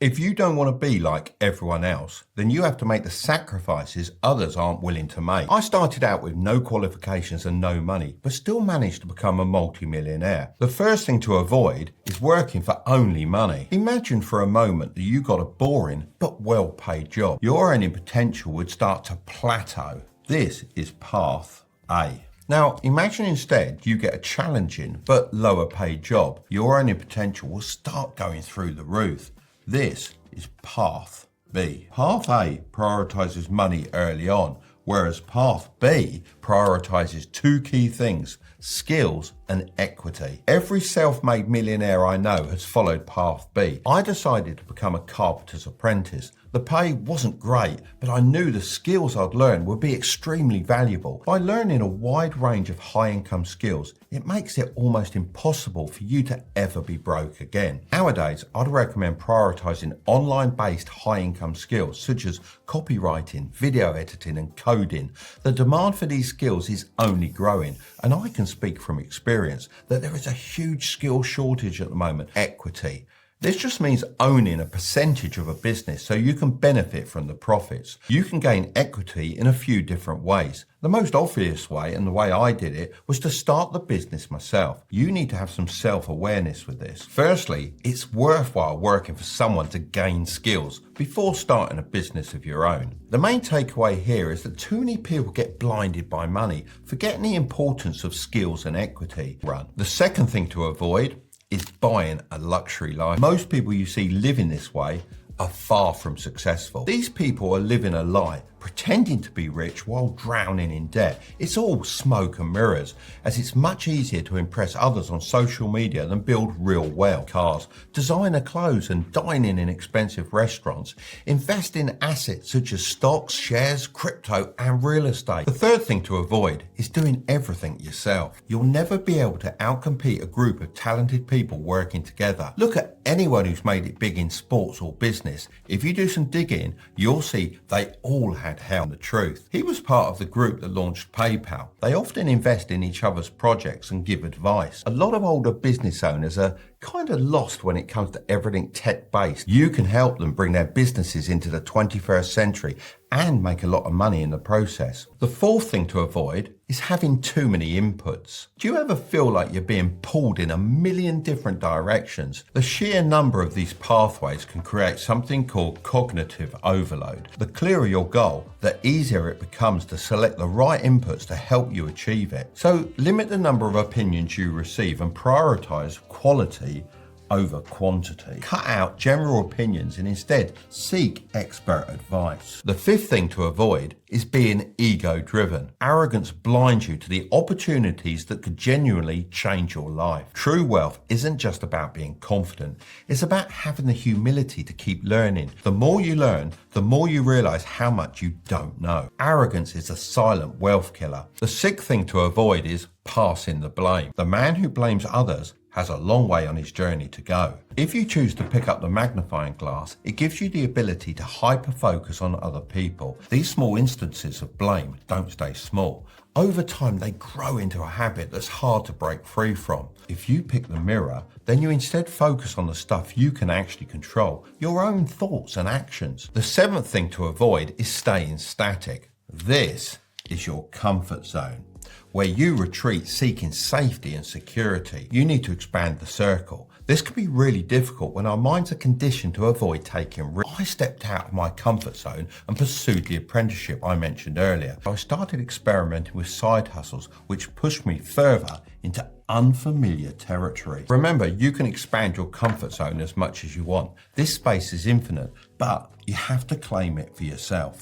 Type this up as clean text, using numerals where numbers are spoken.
If you don't want to be like everyone else, then you have to make the sacrifices others aren't willing to make. I started out with no qualifications and no money, but still managed to become a multi-millionaire. The first thing to avoid is working for only money. Imagine for a moment that you got a boring but well-paid job. Your earning potential would start to plateau. This is path A. Now, imagine instead you get a challenging but lower paid job. Your earning potential will start going through the roof. This is path B. Path A prioritizes money early on, whereas path B prioritizes two key things: skills and equity. Every self-made millionaire I know has followed path B. I decided to become a carpenter's apprentice. The pay wasn't great, but I knew the skills I'd learn would be extremely valuable. By learning a wide range of high-income skills, it makes it almost impossible for you to ever be broke again. Nowadays, I'd recommend prioritizing online-based high-income skills such as copywriting, video editing, and coding. The demand for these skills is only growing, and I can speak from experience that there is a huge skill shortage at the moment. Equity. This just means owning a percentage of a business so you can benefit from the profits. You can gain equity in a few different ways. The most obvious way, and the way I did it, was to start the business myself. You need to have some self-awareness with this. Firstly, it's worthwhile working for someone to gain skills before starting a business of your own. The main takeaway here is that too many people get blinded by money, forgetting the importance of skills and equity. The second thing to avoid is buying a luxury life. Most people you see living this way are far from successful. These people are living a lie, pretending to be rich while drowning in debt. It's all smoke and mirrors, as it's much easier to impress others on social media than build real wealth. Cars, designer clothes, and dining in expensive restaurants. Invest in assets such as stocks, shares, crypto, and real estate. The third thing to avoid is doing everything yourself. You'll never be able to outcompete a group of talented people working together. Look at anyone who's made it big in sports or business. If you do some digging, you'll see they all had the truth. He was part of the group that launched PayPal. They often invest in each other's projects and give advice. A lot of older business owners are kind of lost when it comes to everything tech-based. You can help them bring their businesses into the 21st century and make a lot of money in the process. The fourth thing to avoid is having too many inputs. Do you ever feel like you're being pulled in a million different directions? The sheer number of these pathways can create something called cognitive overload. The clearer your goal, the easier it becomes to select the right inputs to help you achieve it. So limit the number of opinions you receive and prioritize quality over quantity. Cut out general opinions and instead seek expert advice. The fifth thing to avoid is being ego-driven. Arrogance blinds you to the opportunities that could genuinely change your life. True wealth isn't just about being confident. It's about having the humility to keep learning. The more you learn, the more you realize how much you don't know. Arrogance is a silent wealth killer. The sixth thing to avoid is passing the blame. The man who blames others has a long way on his journey to go. If you choose to pick up the magnifying glass, it gives you the ability to hyper-focus on other people. These small instances of blame don't stay small. Over time, they grow into a habit that's hard to break free from. If you pick the mirror, then you instead focus on the stuff you can actually control, your own thoughts and actions. The seventh thing to avoid is staying static. This is your comfort zone, where you retreat seeking safety and security. You need to expand the circle. This can be really difficult when our minds are conditioned to avoid taking risks. I stepped out of my comfort zone and pursued the apprenticeship I mentioned earlier. I started experimenting with side hustles, which pushed me further into unfamiliar territory. Remember, you can expand your comfort zone as much as you want. This space is infinite, but you have to claim it for yourself.